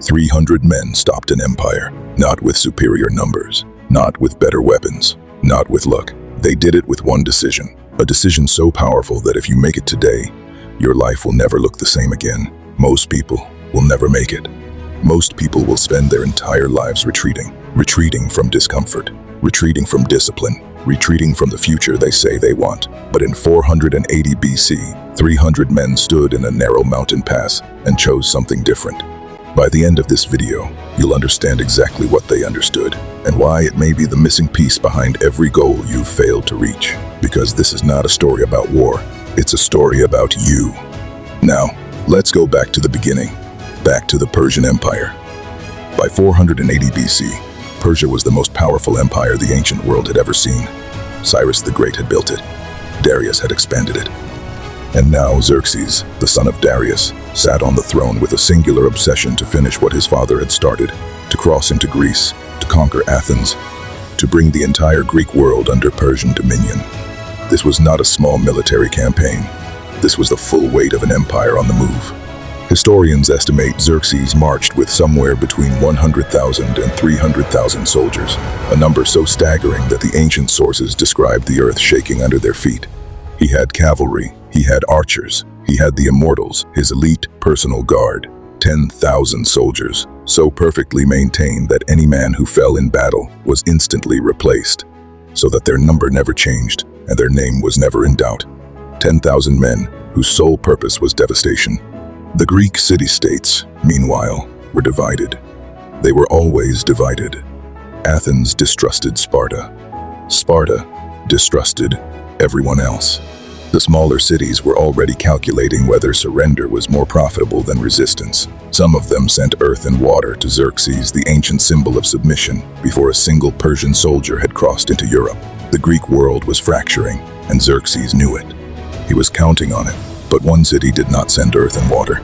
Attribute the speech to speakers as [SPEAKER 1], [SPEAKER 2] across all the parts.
[SPEAKER 1] 300 men stopped an empire, not with superior numbers, not with better weapons, not with luck. They did it with one decision, a decision so powerful that if you make it today, your life will never look the same again. Most people will never make it. Most people will spend their entire lives retreating from discomfort, retreating from discipline, retreating from the future they say they want. But in 480 BC, 300 men stood in a narrow mountain pass and chose something different. By the end of this video, you'll understand exactly what they understood and why it may be the missing piece behind every goal you've failed to reach. Because this is not a story about war, it's a story about you. Now, let's go back to the beginning, back to the Persian Empire. By 480 BC, Persia was the most powerful empire the ancient world had ever seen. Cyrus the Great had built it. Darius had expanded it. And now Xerxes, the son of Darius, sat on the throne with a singular obsession to finish what his father had started, to cross into Greece, to conquer Athens, to bring the entire Greek world under Persian dominion. This was not a small military campaign. This was the full weight of an empire on the move. Historians estimate Xerxes marched with somewhere between 100,000 and 300,000 soldiers, a number so staggering that the ancient sources described the earth shaking under their feet. He had cavalry, he had archers, he had the immortals, his elite personal guard, 10,000 soldiers, so perfectly maintained that any man who fell in battle was instantly replaced, so that their number never changed and their name was never in doubt. 10,000 men whose sole purpose was devastation. The Greek city-states, meanwhile, were divided. They were always divided. Athens distrusted Sparta. Sparta distrusted everyone else. The smaller cities were already calculating whether surrender was more profitable than resistance. Some of them sent earth and water to Xerxes, the ancient symbol of submission, before a single Persian soldier had crossed into Europe. The Greek world was fracturing, and Xerxes knew it. He was counting on it. But one city did not send earth and water.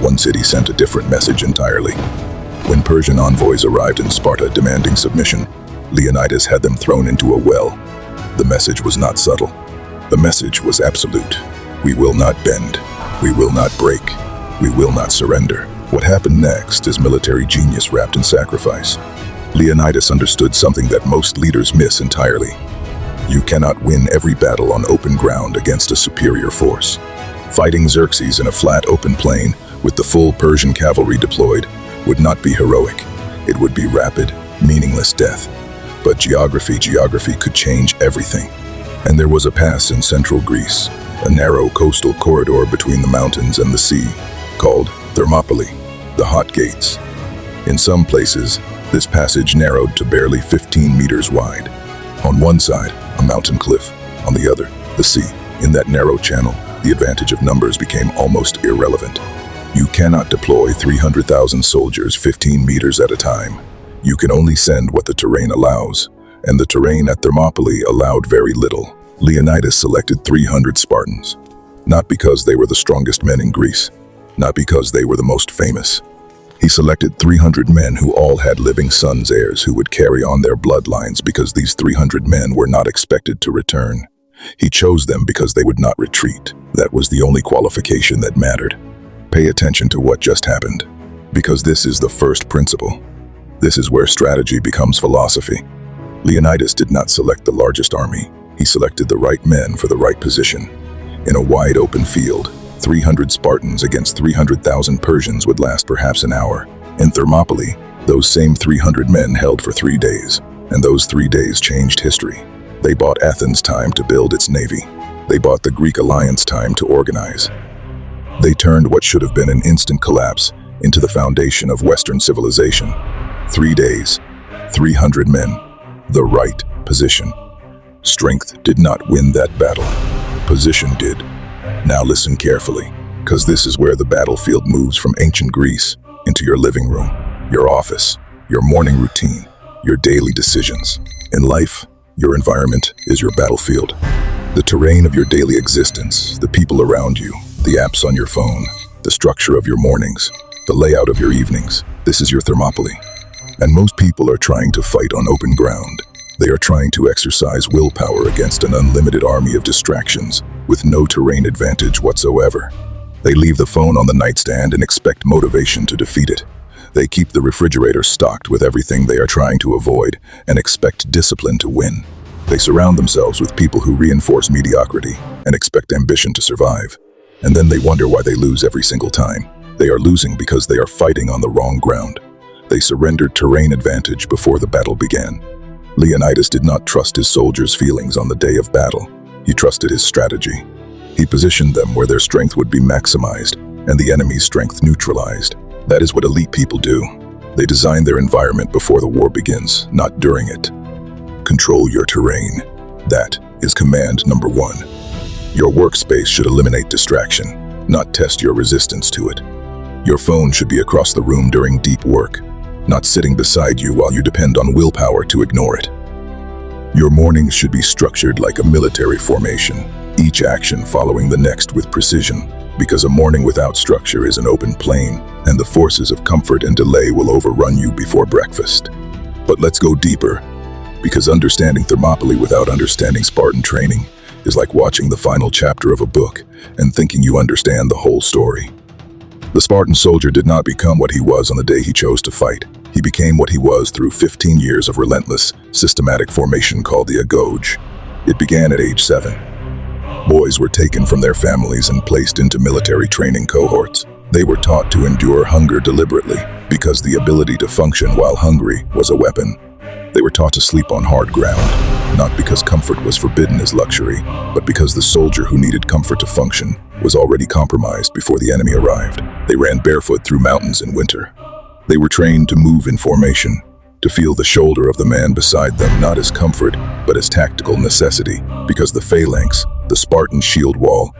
[SPEAKER 1] One city sent a different message entirely. When Persian envoys arrived in Sparta demanding submission, Leonidas had them thrown into a well. The message was not subtle. The message was absolute. We will not bend. We will not break. We will not surrender. What happened next is military genius wrapped in sacrifice. Leonidas understood something that most leaders miss entirely. You cannot win every battle on open ground against a superior force. Fighting Xerxes in a flat, open plain with the full Persian cavalry deployed would not be heroic. It would be rapid, meaningless death. But geography could change everything. And there was a pass in central Greece, a narrow coastal corridor between the mountains and the sea, called Thermopylae, the Hot Gates. In some places, this passage narrowed to barely 15 meters wide. On one side, a mountain cliff. On the other, the sea. In that narrow channel, the advantage of numbers became almost irrelevant. You cannot deploy 300,000 soldiers 15 meters at a time. You can only send what the terrain allows, and the terrain at Thermopylae allowed very little. Leonidas selected 300 Spartans, not because they were the strongest men in Greece, not because they were the most famous. He selected 300 men who all had living sons, heirs who would carry on their bloodlines, because these 300 men were not expected to return. He chose them because they would not retreat. That was the only qualification that mattered. Pay attention to what just happened, because this is the first principle. This is where strategy becomes philosophy. Leonidas did not select the largest army. He selected the right men for the right position. In a wide open field, 300 Spartans against 300,000 Persians would last perhaps an hour. In Thermopylae, those same 300 men held for 3 days, and those 3 days changed history. They bought Athens time to build its navy. They bought the Greek alliance time to organize. They turned what should have been an instant collapse into the foundation of Western civilization. 3 days, 300 men, the right position. Strength did not win that battle. Position did. Now listen carefully, because this is where the battlefield moves from ancient Greece into your living room, your office, your morning routine, your daily decisions. In life, your environment is your battlefield. The terrain of your daily existence, the people around you, the apps on your phone, the structure of your mornings, the layout of your evenings. This is your Thermopylae. And most people are trying to fight on open ground. They are trying to exercise willpower against an unlimited army of distractions with no terrain advantage whatsoever. They leave the phone on the nightstand and expect motivation to defeat it. They keep the refrigerator stocked with everything they are trying to avoid and expect discipline to win. They surround themselves with people who reinforce mediocrity and expect ambition to survive. And then they wonder why they lose every single time. They are losing because they are fighting on the wrong ground. They surrendered terrain advantage before the battle began. Leonidas did not trust his soldiers' feelings on the day of battle. He trusted his strategy. He positioned them where their strength would be maximized and the enemy's strength neutralized. That is what elite people do. They design their environment before the war begins, not during it. Control your terrain. That is command number 1. Your workspace should eliminate distraction, not test your resistance to it. Your phone should be across the room during deep work, not sitting beside you while you depend on willpower to ignore it. Your mornings should be structured like a military formation, each action following the next with precision, because a morning without structure is an open plain, and the forces of comfort and delay will overrun you before breakfast. But let's go deeper, because understanding Thermopylae without understanding Spartan training is like watching the final chapter of a book and thinking you understand the whole story. The Spartan soldier did not become what he was on the day he chose to fight. He became what he was through 15 years of relentless, systematic formation called the agoge. It began at age 7. Boys were taken from their families and placed into military training cohorts. They were taught to endure hunger deliberately, because the ability to function while hungry was a weapon. They were taught to sleep on hard ground, not because comfort was forbidden as luxury, but because the soldier who needed comfort to function was already compromised before the enemy arrived. They ran barefoot through mountains in winter. They were trained to move in formation, to feel the shoulder of the man beside them not as comfort, but as tactical necessity, because the phalanx, the Spartan shield wall,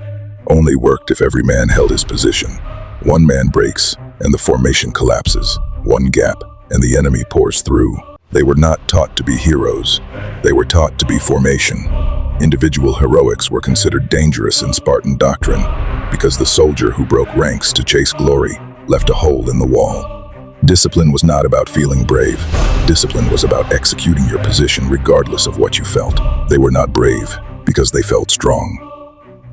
[SPEAKER 1] only worked if every man held his position. One man breaks, and the formation collapses. One gap, and the enemy pours through. They were not taught to be heroes. They were taught to be formation. Individual heroics were considered dangerous in Spartan doctrine, because the soldier who broke ranks to chase glory left a hole in the wall. Discipline was not about feeling brave. Discipline was about executing your position regardless of what you felt. They were not brave because they felt strong.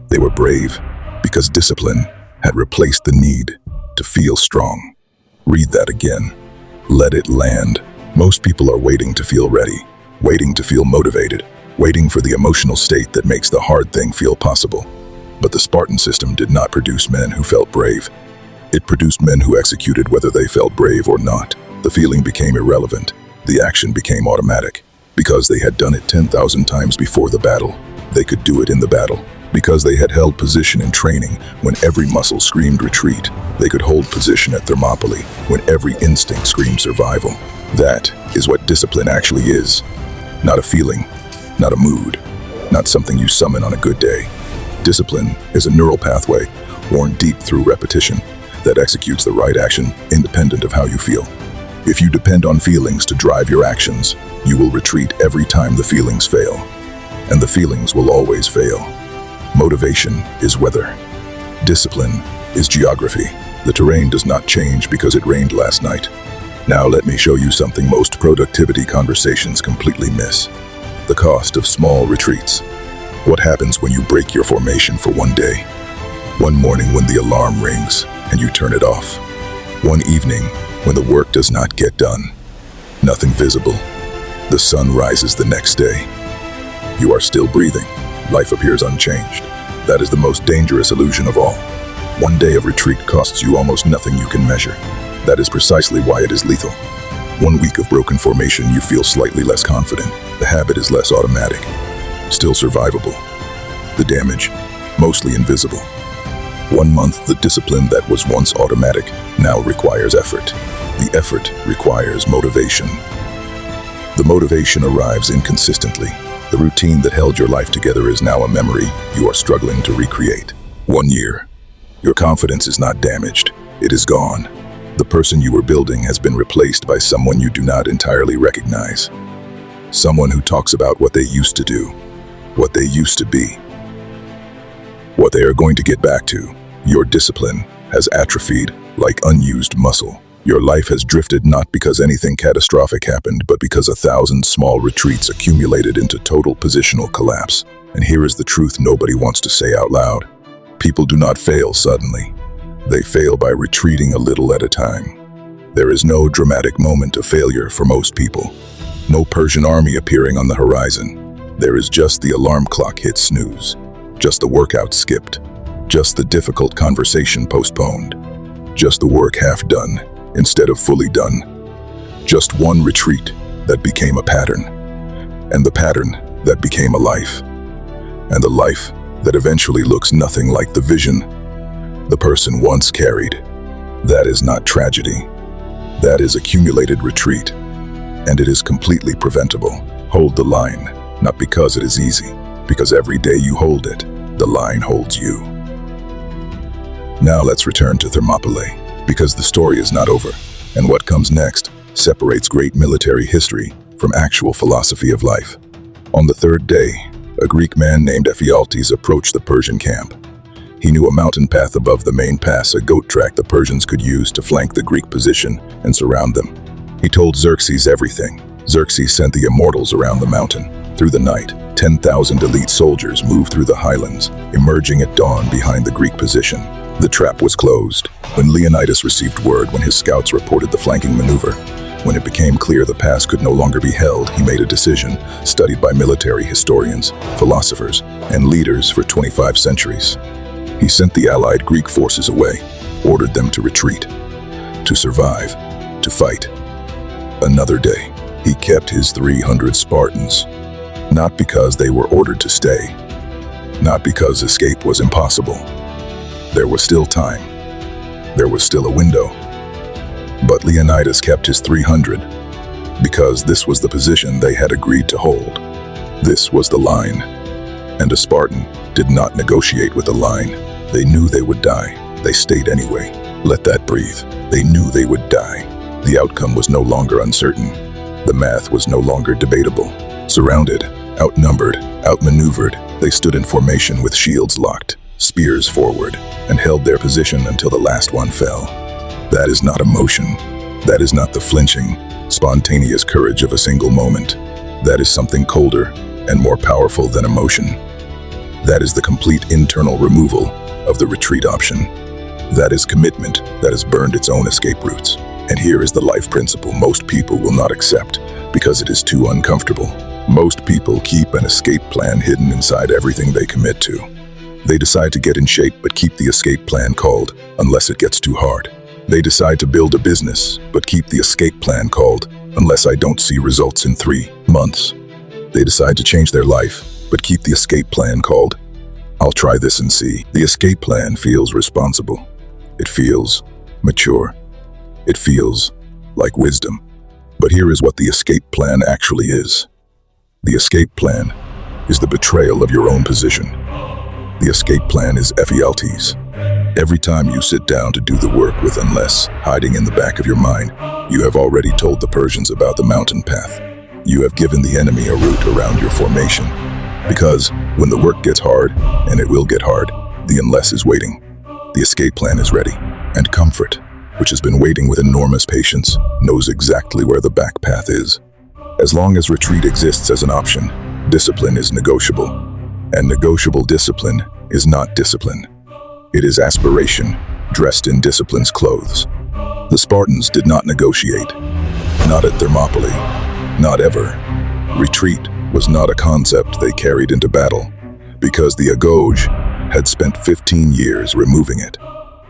[SPEAKER 1] They were brave because discipline had replaced the need to feel strong. Read that again. Let it land. Most people are waiting to feel ready, waiting to feel motivated, waiting for the emotional state that makes the hard thing feel possible. But the Spartan system did not produce men who felt brave. It produced men who executed whether they felt brave or not. The feeling became irrelevant. The action became automatic. Because they had done it 10,000 times before the battle, they could do it in the battle. Because they had held position in training when every muscle screamed retreat, they could hold position at Thermopylae when every instinct screamed survival. That is what discipline actually is. Not a feeling, not a mood, not something you summon on a good day. Discipline is a neural pathway worn deep through repetition that executes the right action independent of how you feel. If you depend on feelings to drive your actions, you will retreat every time the feelings fail. And the feelings will always fail. Motivation is weather. Discipline is geography. The terrain does not change because it rained last night. Now let me show you something most productivity conversations completely miss. The cost of small retreats. What happens when you break your formation for one day? One morning when the alarm rings and you turn it off. One evening when the work does not get done. Nothing visible. The sun rises the next day. You are still breathing. Life appears unchanged. That is the most dangerous illusion of all. One day of retreat costs you almost nothing you can measure. That is precisely why it is lethal. 1 week of broken formation, you feel slightly less confident. The habit is less automatic. Still survivable. The damage, mostly invisible. 1 month, the discipline that was once automatic now requires effort. The effort requires motivation. The motivation arrives inconsistently. The routine that held your life together is now a memory you are struggling to recreate. 1 year. Your confidence is not damaged. It is gone. The person you were building has been replaced by someone you do not entirely recognize. Someone who talks about what they used to do, what they used to be, what they are going to get back to. Your discipline has atrophied like unused muscle. Your life has drifted not because anything catastrophic happened, but because 1,000 small retreats accumulated into total positional collapse. And here is the truth nobody wants to say out loud. People do not fail suddenly. They fail by retreating a little at a time. There is no dramatic moment of failure for most people. No Persian army appearing on the horizon. There is just the alarm clock hit snooze. Just the workout skipped. Just the difficult conversation postponed. Just the work half done instead of fully done. Just one retreat that became a pattern. And the pattern that became a life. And the life that eventually looks nothing like the vision the person once carried. That is not tragedy. That is accumulated retreat. And it is completely preventable. Hold the line, not because it is easy, because every day you hold it, the line holds you. Now let's return to Thermopylae, because the story is not over, and what comes next separates great military history from actual philosophy of life. On the third day, a Greek man named Ephialtes approached the Persian camp. He knew a mountain path above the main pass, a goat track the Persians could use to flank the Greek position and surround them. He told Xerxes everything. Xerxes sent the immortals around the mountain. Through the night, 10,000 elite soldiers moved through the highlands, emerging at dawn behind the Greek position. The trap was closed. When Leonidas received word, when his scouts reported the flanking maneuver, when it became clear the pass could no longer be held, he made a decision studied by military historians, philosophers, and leaders for 25 centuries. He sent the allied Greek forces away, ordered them to retreat, to survive, to fight. Another day, he kept his 300 Spartans, not because they were ordered to stay, not because escape was impossible. There was still time. There was still a window. But Leonidas kept his 300 because this was the position they had agreed to hold. This was the line. And a Spartan did not negotiate with the line. They knew they would die. They stayed anyway. Let that breathe. They knew they would die. The outcome was no longer uncertain. The math was no longer debatable. Surrounded, outnumbered, outmaneuvered, they stood in formation with shields locked, spears forward, and held their position until the last one fell. That is not emotion. That is not the flinching, spontaneous courage of a single moment. That is something colder and more powerful than emotion. That is the complete internal removal of the retreat option. That is commitment that has burned its own escape routes. And here is the life principle most people will not accept because it is too uncomfortable. Most people keep an escape plan hidden inside everything they commit to. They decide to get in shape but keep the escape plan called unless it gets too hard. They decide to build a business but keep the escape plan called unless I don't see results in 3 months. They decide to change their life but keep the escape plan called I'll try this and see. The escape plan feels responsible. It feels mature. It feels like wisdom. But here is what the escape plan actually is. The escape plan is the betrayal of your own position. The escape plan is Ephialtes. Every time you sit down to do the work with unless hiding in the back of your mind, you have already told the Persians about the mountain path. You have given the enemy a route around your formation. Because when the work gets hard, and it will get hard, the unless is waiting. The escape plan is ready. And comfort, which has been waiting with enormous patience, knows exactly where the back path is. As long as retreat exists as an option, discipline is negotiable. And negotiable discipline is not discipline. It is aspiration, dressed in discipline's clothes. The Spartans did not negotiate. Not at Thermopylae. Not ever. Retreat was not a concept they carried into battle, because the Agoge had spent 15 years removing it.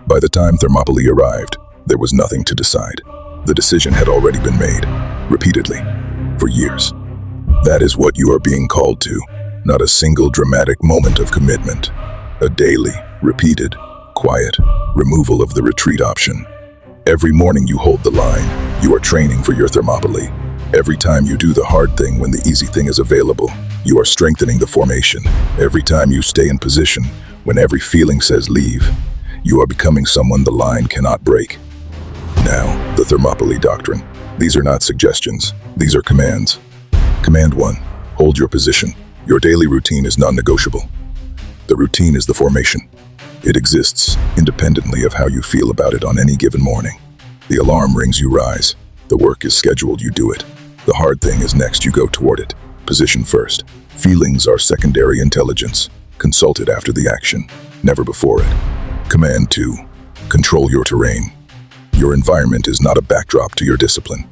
[SPEAKER 1] By the time Thermopylae arrived, there was nothing to decide. The decision had already been made, repeatedly, for years. That is what you are being called to, not a single dramatic moment of commitment. A daily, repeated, quiet removal of the retreat option. Every morning you hold the line, you are training for your Thermopylae. Every time you do the hard thing when the easy thing is available, you are strengthening the formation. Every time you stay in position, when every feeling says leave, you are becoming someone the line cannot break. Now, the Thermopylae Doctrine. These are not suggestions, these are commands. Command 1, hold your position. Your daily routine is non-negotiable. The routine is the formation. It exists independently of how you feel about it on any given morning. The alarm rings, you rise. The work is scheduled, you do it. The hard thing is next, you go toward it. Position first. Feelings are secondary intelligence. Consult it after the action, never before it. Command 2, control your terrain. Your environment is not a backdrop to your discipline.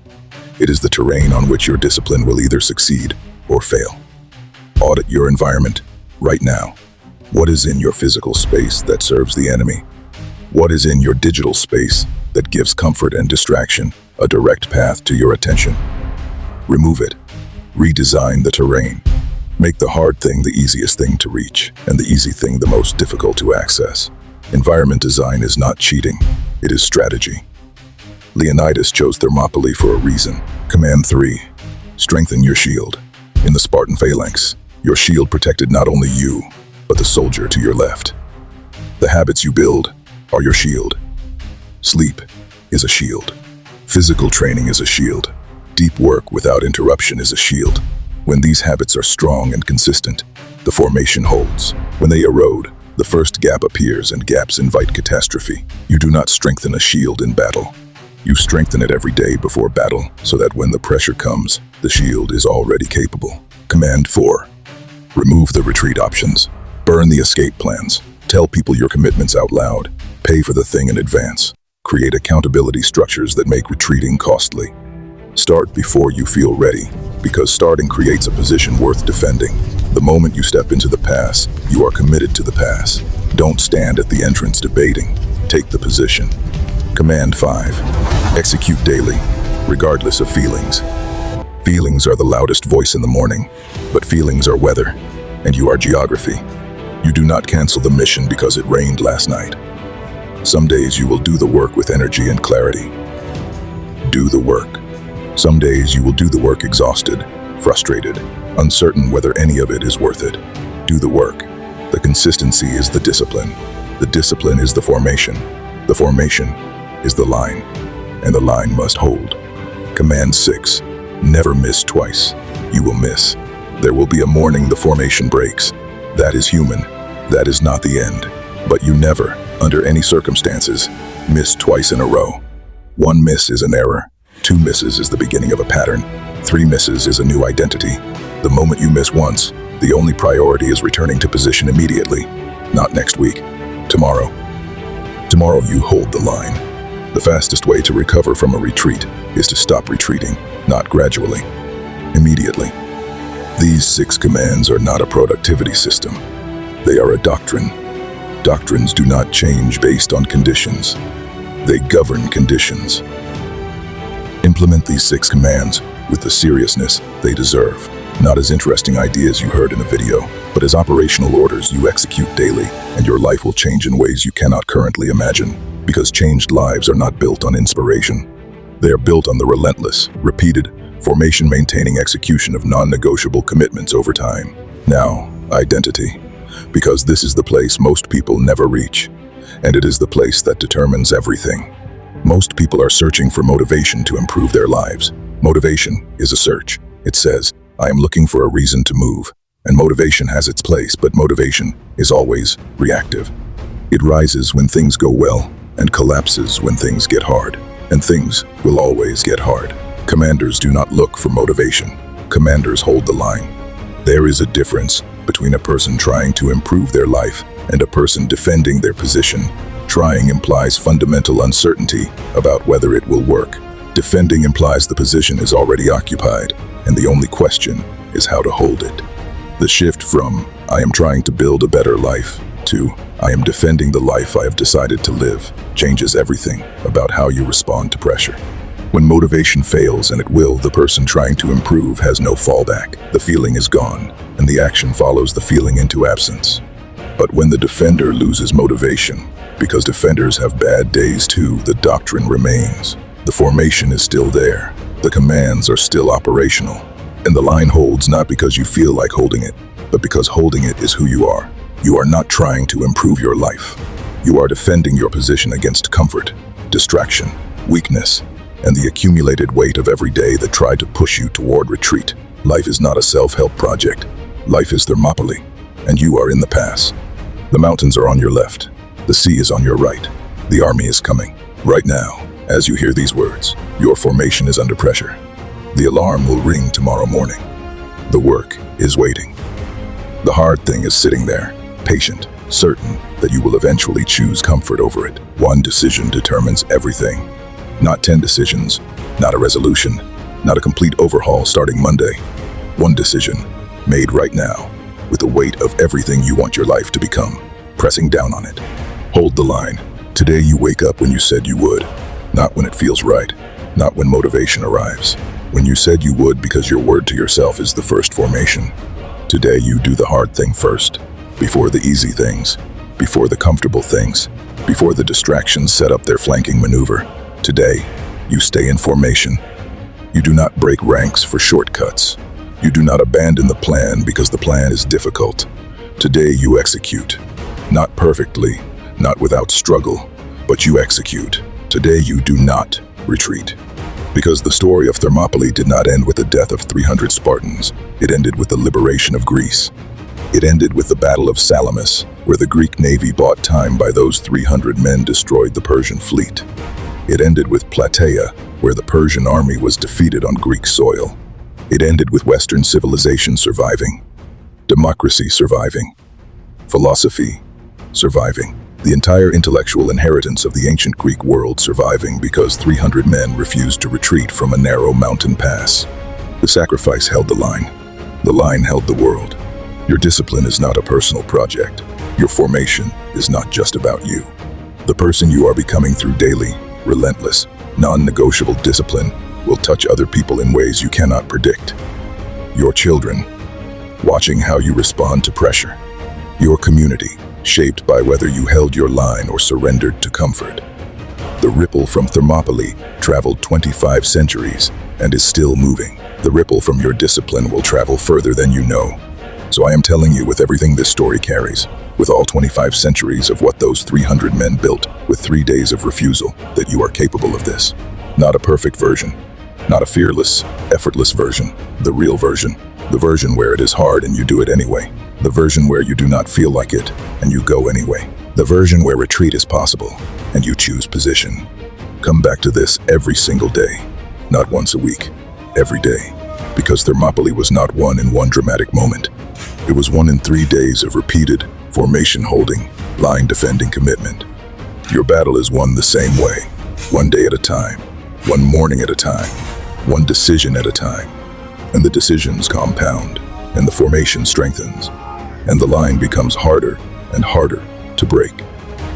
[SPEAKER 1] It is the terrain on which your discipline will either succeed or fail. Audit your environment right now. What is in your physical space that serves the enemy? What is in your digital space that gives comfort and distraction a direct path to your attention? Remove it. Redesign the terrain. Make the hard thing the easiest thing to reach, and the easy thing the most difficult to access. Environment design is not cheating, it is strategy. Leonidas chose Thermopylae for a reason. Command 3. Strengthen your shield. In the Spartan phalanx, your shield protected not only you, but the soldier to your left. The habits you build are your shield. Sleep is a shield. Physical training is a shield. Deep work without interruption is a shield. When these habits are strong and consistent, the formation holds. When they erode, the first gap appears, and gaps invite catastrophe. You do not strengthen a shield in battle. You strengthen it every day before battle, so that when the pressure comes, the shield is already capable. Command 4. Remove the retreat options. Burn the escape plans. Tell people your commitments out loud. Pay for the thing in advance. Create accountability structures that make retreating costly. Start before you feel ready, because starting creates a position worth defending. The moment you step into the pass, you are committed to the pass. Don't stand at the entrance debating. Take the position. Command 5. Execute daily, regardless of feelings. Feelings are the loudest voice in the morning, but feelings are weather, and you are geography. You do not cancel the mission because it rained last night. Some days you will do the work with energy and clarity. Do the work. Some days you will do the work exhausted, frustrated, uncertain whether any of it is worth it. Do the work. The consistency is the discipline. The discipline is the formation. The formation is the line, and the line must hold. Command 6. Never miss twice. You will miss. There will be a morning the formation breaks. That is human. That is not the end. But you never, under any circumstances, miss twice in a row. 1 miss is an error. 2 misses is the beginning of a pattern. 3 misses is a new identity. The moment you miss once, the only priority is returning to position immediately. Not next week. Tomorrow. Tomorrow you hold the line. The fastest way to recover from a retreat is to stop retreating, not gradually. Immediately. These 6 commands are not a productivity system. They are a doctrine. Doctrines do not change based on conditions. They govern conditions. Implement these 6 commands with the seriousness they deserve, not as interesting ideas you heard in a video, but as operational orders you execute daily, and your life will change in ways you cannot currently imagine, because changed lives are not built on inspiration. They are built on the relentless, repeated, formation-maintaining execution of non-negotiable commitments over time. Now, identity. Because this is the place most people never reach, and it is the place that determines everything. Most people are searching for motivation to improve their lives. Motivation is a search. It says, I am looking for a reason to move. And motivation has its place, but motivation is always reactive. It rises when things go well, and collapses when things get hard. And things will always get hard. Commanders do not look for motivation. Commanders hold the line. There is a difference between a person trying to improve their life and a person defending their position. Trying implies fundamental uncertainty about whether it will work. Defending implies the position is already occupied, and the only question is how to hold it. The shift from, I am trying to build a better life, to, I am defending the life I have decided to live, changes everything about how you respond to pressure. When motivation fails, and it will, the person trying to improve has no fallback. The feeling is gone, and the action follows the feeling into absence. But when the defender loses motivation, because defenders have bad days too, the doctrine remains. The formation is still there. The commands are still operational. And the line holds not because you feel like holding it, but because holding it is who you are. You are not trying to improve your life. You are defending your position against comfort, distraction, weakness, and the accumulated weight of every day that tried to push you toward retreat. Life is not a self-help project. Life is Thermopylae, and you are in the pass. The mountains are on your left. The sea is on your right. The army is coming. Right now, as you hear these words, your formation is under pressure. The alarm will ring tomorrow morning. The work is waiting. The hard thing is sitting there, patient, certain that you will eventually choose comfort over it. One decision determines everything. Not 10 decisions, not a resolution, not a complete overhaul starting Monday. One decision, made right now, with the weight of everything you want your life to become, pressing down on it. Hold the line. Today you wake up when you said you would, not when it feels right, not when motivation arrives. When you said you would because your word to yourself is the first formation. Today you do the hard thing first, before the easy things, before the comfortable things, before the distractions set up their flanking maneuver. Today, you stay in formation. You do not break ranks for shortcuts. You do not abandon the plan because the plan is difficult. Today you execute. Not perfectly, not without struggle, but you execute. Today you do not retreat. Because the story of Thermopylae did not end with the death of 300 Spartans. It ended with the liberation of Greece. It ended with the Battle of Salamis, where the Greek navy bought time by those 300 men destroyed the Persian fleet. It ended with Plataea, where the Persian army was defeated on Greek soil. It ended with Western civilization surviving, democracy surviving, philosophy surviving, the entire intellectual inheritance of the ancient Greek world surviving because 300 men refused to retreat from a narrow mountain pass. The sacrifice held the line. The line held the world. Your discipline is not a personal project. Your formation is not just about you. The person you are becoming through daily, relentless, non-negotiable discipline will touch other people in ways you cannot predict. Your children, watching how you respond to pressure. Your community, shaped by whether you held your line or surrendered to comfort. The ripple from Thermopylae traveled 25 centuries and is still moving. The ripple from your discipline will travel further than you know. So I am telling you, with everything this story carries, with all 25 centuries of what those 300 men built, with 3 days of refusal, that you are capable of this. Not a perfect version, not a fearless, effortless version, the real version, the version where it is hard and you do it anyway, the version where you do not feel like it and you go anyway, the version where retreat is possible and you choose position. Come back to this every single day, not once a week, every day, because Thermopylae was not won in one dramatic moment. It was won in 3 days of repeated, formation-holding, line-defending commitment. Your battle is won the same way, one day at a time, one morning at a time, one decision at a time. And the decisions compound, and the formation strengthens, and the line becomes harder and harder to break,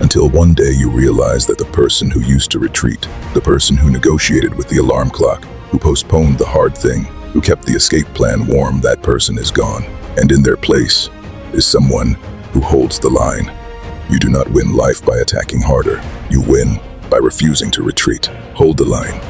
[SPEAKER 1] until one day you realize that the person who used to retreat, the person who negotiated with the alarm clock, who postponed the hard thing, who kept the escape plan warm, that person is gone. And in their place is someone who holds the line. You do not win life by attacking harder. You win by refusing to retreat. Hold the line.